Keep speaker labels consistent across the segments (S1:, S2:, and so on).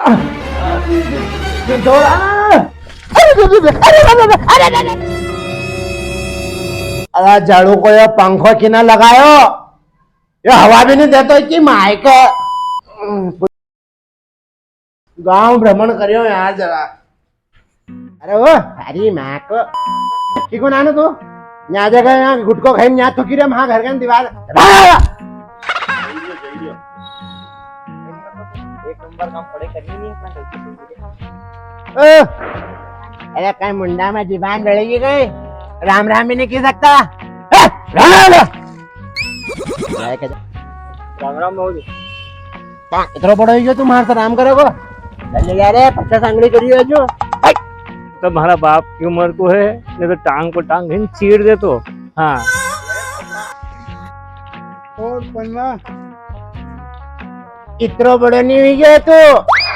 S1: अरे झाड़ू को ये पंखो की ना लगायो, ये हवा भी नहीं देता कि माइक गांव भ्रमण करियो यार जरा। अरे वो अरे माँ को ठीक हो ना तू यहाँ जगह यहाँ गुटको खाई यहाँ थुकी रे वहां घर के दीवार
S2: एक नंबर काम पड़े करनी नहीं
S1: अरे कहीं मुंडा में जीवान बढ़ेगी कहीं राम राम भी नहीं की सकता।
S2: राम राम मौज
S1: इतना बड़ा हो तुम हमारे राम करोगे चल जा रहे 50 आंगली करियो जो
S2: तो हमारा बाप की उम्र को है, नहीं तो टांग को टांग हिन चीर दे तो। हाँ
S3: और पन्ना
S1: इतना बड़ा नहीं हुई है तो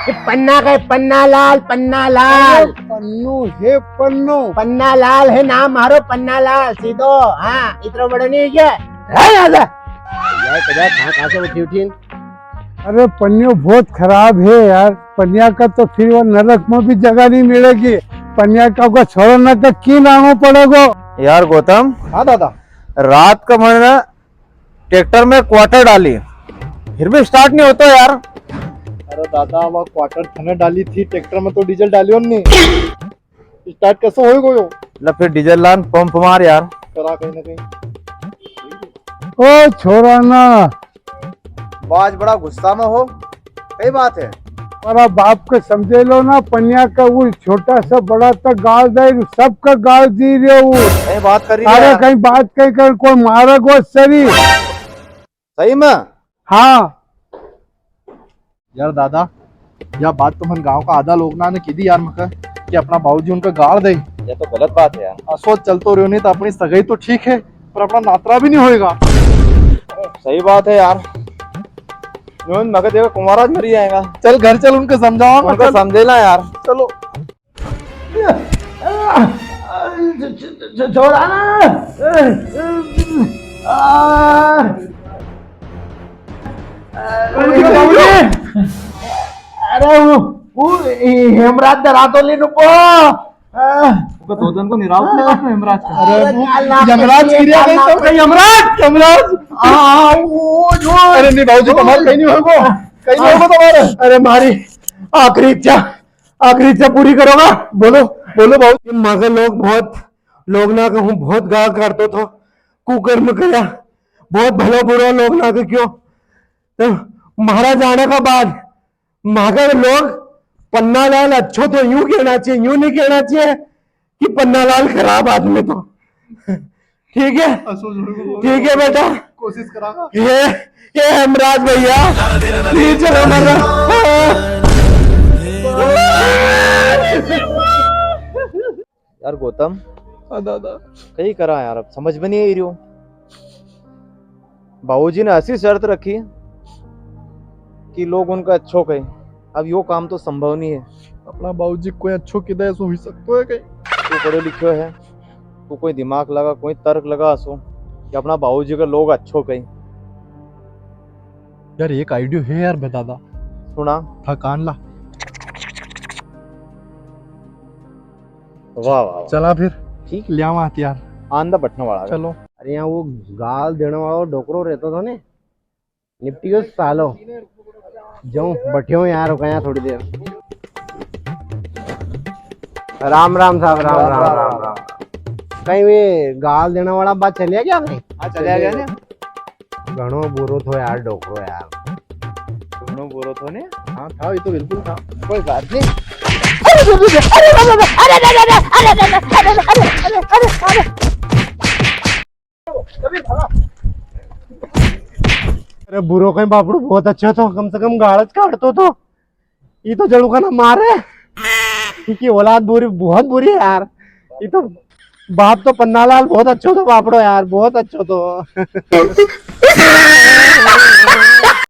S1: ये पन्ना का पन्ना लाल
S3: पन्नू है पन्नू
S1: पन्ना लाल है नाम मारो पन्ना लाल सीधो। हाँ इतना बड़ा नहीं हुई है कहाँ से उठी
S3: अरे पन्नियों बहुत खराब है यार। पन्निया का तो फिर वो नरक में भी जगह नहीं मिलेगी। पन्निया का छोड़ना का की नामो पड़ेगा
S4: यार गौतम।
S3: हाँ दादा।
S4: रात का मैंने ट्रैक्टर में क्वार्टर डाली फिर भी स्टार्ट नहीं होता यार।
S3: अरे दादा वो क्वार्टर थाने डाली थी ट्रैक्टर में तो डीजल डालियो नहीं स्टार्ट कैसे हो गयो।
S4: मतलब फिर डीजल लान पंप मार यार
S3: करा कहीं ना कहीं। ओ छोरा ना
S4: आज बड़ा गुस्सा में हो, कई बात है।
S3: हमारा बाप को समझे लो ना। पन्निया का वो छोटा सा बड़ा तक गाल दे सबका गाल दी रहे वो
S4: कहीं बात कर रही
S3: अरे
S4: है
S3: कहीं बात कहीं कर कोई मारग वो सही
S4: सही में।
S3: हाँ
S5: यार दादा यह बात तो मन गांव का आधा लोग ना ने की दी यार मका कि अपना बाबूजी उनका गाड़ दे।
S4: ये तो गलत बात है यार।
S5: सोच चलतो रहो नहीं तो अपनी सगाई तो ठीक है पर अपना नातरा भी नहीं होएगा।
S4: सही बात है यार। मगर देखो कुमार आज मरी जाएगा।
S5: चल घर चल उनको समझाओ
S4: उनको समझेला यार।
S5: चलो
S1: छोड़ा ना अरे वो हेमराज डरा तो ले नुको
S5: दो दिन को निराव लगा तो हेमराज का।
S3: अरे यमराज क्रिया गई तो कहीं यमराज यमराज अरे नहीं भाऊजी कमाल कहीं नहीं होगा कहीं नहीं होगा तुम्हारे।
S1: अरे मारी आखिरी इच्छा पूरी करोगा। बोलो बोलो बहुत मगर लोग ना कहूँ बहुत गाल काटते थो कुकर्म करया बहुत भलो बुरा लोग ना के क्यों तो महाराज आने का बाद मगर लोग पन्ना लाल अच्छो तो यूं कहना चाहिए यूं नहीं कहना चाहिए कि पन्ना लाल खराब आदमी तो ठीक है बेटा
S5: कोशिश करा
S1: ये हेमराज भैया प्लीज चलो मर
S4: यार गौतम।
S5: दादा
S4: कहीं करा यार, अब समझ में नहीं आई रही हो। बाबूजी ने ऐसी शर्त रखी कि लोग उनका अच्छो कहें। अब यो काम तो संभव नहीं है।
S5: अपना बाबूजी कोई अच्छो किधर सो हो सकता है कहीं।
S4: तू पढ़े लिखो है, तू कोई दिमाग लगा कोई तर्क लगा सो कि अपना बाबूजी का लोग अच्छो कहें।
S5: यार एक आइडिया है यार बे दादा।
S4: सुना
S5: था कान ला।
S4: वाह वाह
S5: चला फिर
S4: ठीक
S5: ले आवा यार
S4: आंदा बैठने वाला है।
S5: चलो।
S1: अरे यहाँ वो गाल देने वाला डोकरो रहता था ने निपटियो सालो जाऊं बैठियो यार रुका थोड़ी देर। राम राम साहब राम कहीं वे गाल देने वाला बात चलिया क्या भाई।
S4: हाँ चले गया ना।
S1: घणो बुरो थो यार डोकरो यार
S4: दोनों बोलो तो ने।
S5: हाँ था ये तो बिल्कुल था।
S4: कोई बात नहीं।
S1: अरे बुरो कहीं बापड़ू बहुत अच्छा था कम से कम गाड़च काटतो तो ये तो जड़ू का ना मारे की औलाद बुरी बहुत बुरी है यार। ये तो बाप तो पन्नालाल बहुत अच्छा था बापड़ो यार बहुत अच्छा तो